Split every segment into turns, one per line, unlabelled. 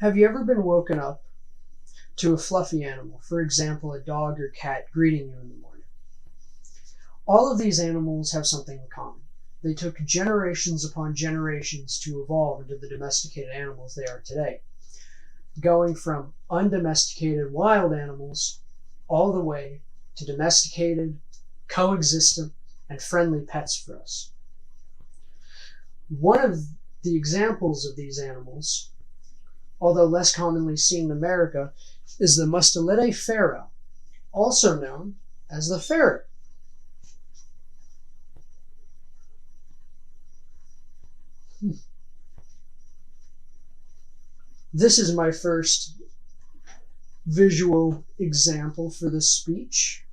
Have you ever been woken up to a fluffy animal, for example, a dog or cat greeting you in the morning? All of these animals have something in common. They took generations upon generations to evolve into the domesticated animals they are today, going from undomesticated wild animals all the way to domesticated, coexistent, and friendly pets for us. One of the examples of these animals, although less commonly seen in America, is the Mustela Furo, also known as the ferret. This is my first visual example for this speech.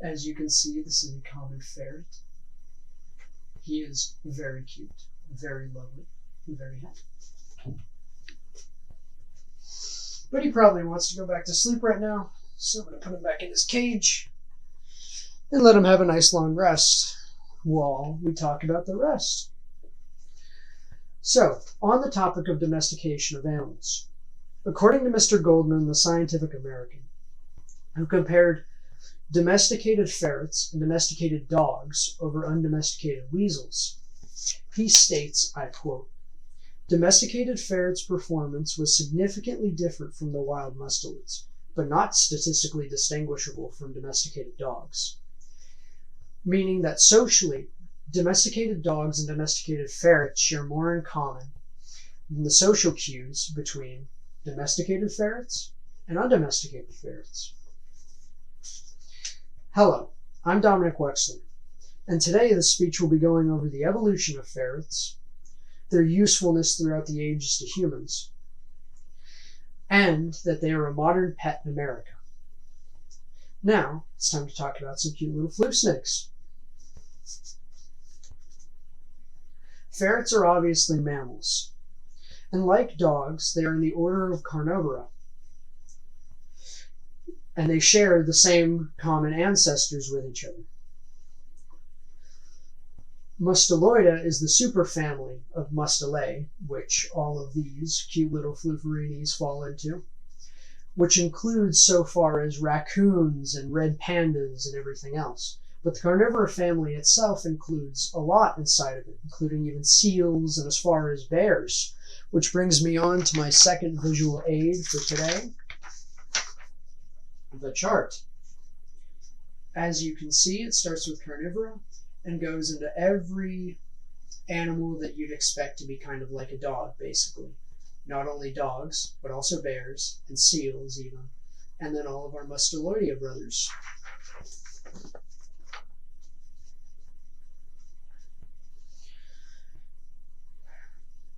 As you can see, this is a common ferret. He is very cute, very lovely, and very happy. But he probably wants to go back to sleep right now, so I'm going to put him back in his cage and let him have a nice long rest while we talk about the rest. So, on the topic of domestication of animals, according to Mr. Goldman, the Scientific American, who compared domesticated ferrets and domesticated dogs over undomesticated weasels, he states, I quote, "Domesticated ferrets' performance was significantly different from the wild mustelids, but not statistically distinguishable from domesticated dogs." Meaning that socially, domesticated dogs and domesticated ferrets share more in common than the social cues between domesticated ferrets and undomesticated ferrets. Hello, I'm Dominick Wechsler, and today the speech will be going over the evolution of ferrets, their usefulness throughout the ages to humans, and that they are a modern pet in America. Now, it's time to talk about some cute little flute snakes. Ferrets are obviously mammals, and like dogs, they are in the order of carnivora, and they share the same common ancestors with each other. Mustela is the superfamily of Mustelae, which all of these cute little flufferinies fall into, which includes so far as raccoons and red pandas and everything else. But the carnivora family itself includes a lot inside of it, including even seals and as far as bears, which brings me on to my second visual aid for today, the chart. As you can see, it starts with carnivora and goes into every animal that you'd expect to be kind of like a dog, basically. Not only dogs, but also bears and seals even, and then all of our Mustela brothers.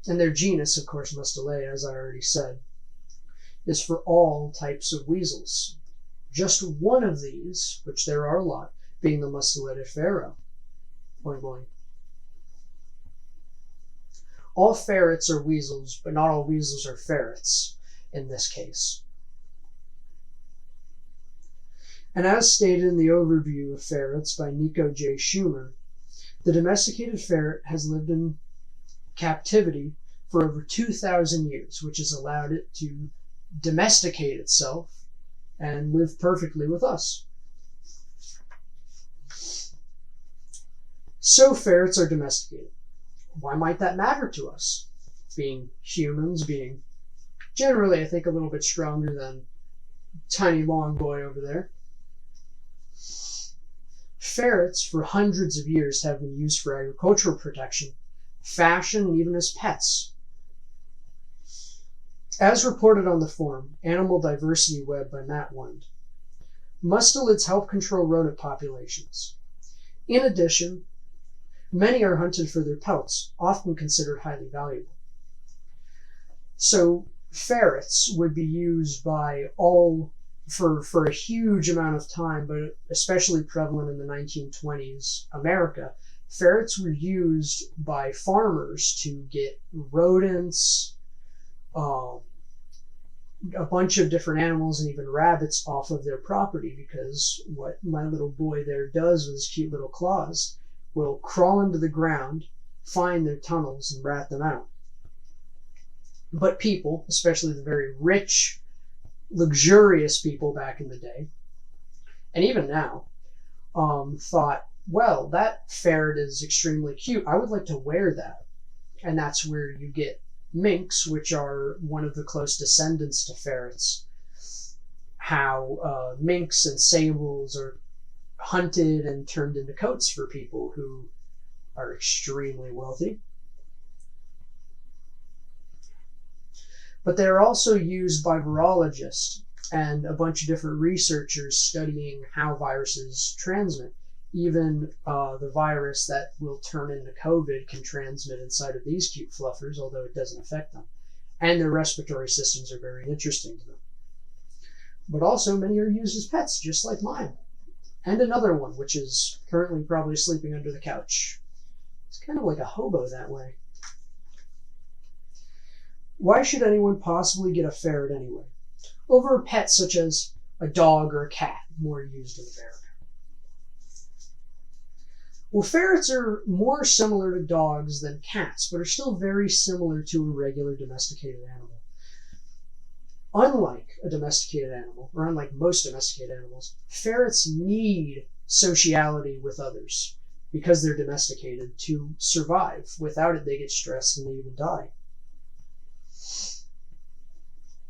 And their genus, of course, Mustela, as I already said, is for all types of weasels. Just one of these, which there are a lot, being the Mustela Furo. Boing boing. All ferrets are weasels, but not all weasels are ferrets in this case. And as stated in the overview of ferrets by Nico J. Schumer, the domesticated ferret has lived in captivity for over 2,000 years, which has allowed it to domesticate itself and live perfectly with us. So ferrets are domesticated. Why might that matter to us? Being humans, being generally, I think, a little bit stronger than tiny long boy over there. Ferrets, for hundreds of years, have been used for agricultural protection, fashion, and even as pets. As reported on the forum, Animal Diversity Web by Matt Wund, mustelids help control rodent populations. In addition, many are hunted for their pelts, often considered highly valuable. So ferrets would be used by all for a huge amount of time, but especially prevalent in the 1920s America. Ferrets were used by farmers to get rodents, a bunch of different animals, and even rabbits off of their property, because what my little boy there does with his cute little claws will crawl into the ground, find their tunnels, and rat them out. But people, especially the very rich, luxurious people back in the day, and even now, thought, well, that ferret is extremely cute. I would like to wear that. And that's where you get minks, which are one of the close descendants to ferrets. How minks and sables are hunted and turned into coats for people who are extremely wealthy. But they're also used by virologists and a bunch of different researchers studying how viruses transmit. Even the virus that will turn into COVID can transmit inside of these cute fluffers, although it doesn't affect them. And their respiratory systems are very interesting to them. But also many are used as pets, just like mine. And another one, which is currently probably sleeping under the couch. It's kind of like a hobo that way. Why should anyone possibly get a ferret anyway? Over a pet such as a dog or a cat, more used in America. Well, ferrets are more similar to dogs than cats, but are still very similar to a regular domesticated animal. Unlike a domesticated animal, or unlike most domesticated animals, ferrets need sociality with others because they're domesticated to survive. Without it, they get stressed and they even die.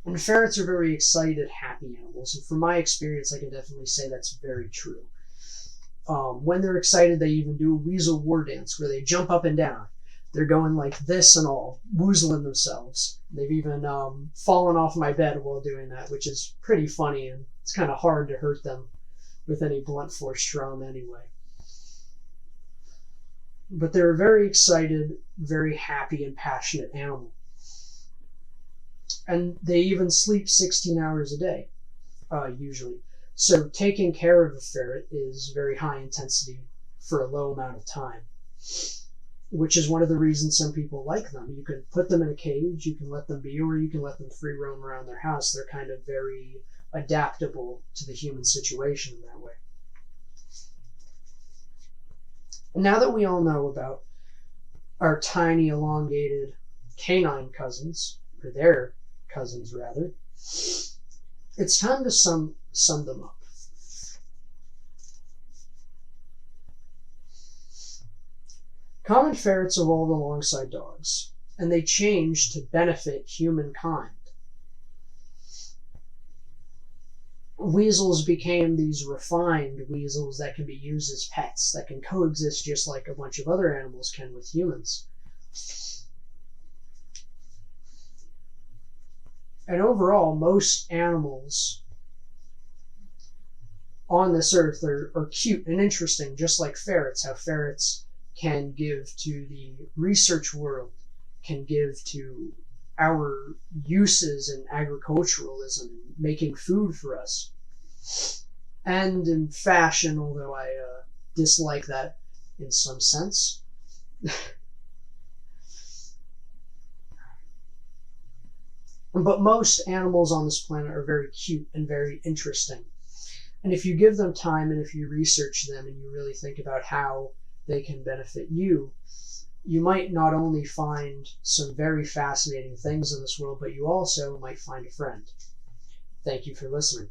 And ferrets are very excited, happy animals, and from my experience, I can definitely say that's very true. When they're excited, they even do a weasel war dance where they jump up and down. They're going like this and all, woozling themselves. They've even fallen off my bed while doing that, which is pretty funny, and it's kind of hard to hurt them with any blunt force trauma anyway. But they're a very excited, very happy, and passionate animal. And they even sleep 16 hours a day, usually. So taking care of a ferret is very high intensity for a low amount of time, which is one of the reasons some people like them. You can put them in a cage, you can let them be, or you can let them free roam around their house. They're kind of very adaptable to the human situation in that way. And now that we all know about our tiny, elongated canine cousins, or their cousins rather, it's time to sum them up. Common ferrets evolved alongside dogs, and they changed to benefit humankind. Weasels became these refined weasels that can be used as pets, that can coexist just like a bunch of other animals can with humans. And overall, most animals on this earth are cute and interesting, just like ferrets. How ferrets can give to the research world, can give to our uses in agriculturalism, making food for us. And in fashion, although I dislike that in some sense. But most animals on this planet are very cute and very interesting. And if you give them time and if you research them and you really think about how they can benefit you, you might not only find some very fascinating things in this world, but you also might find a friend. Thank you for listening.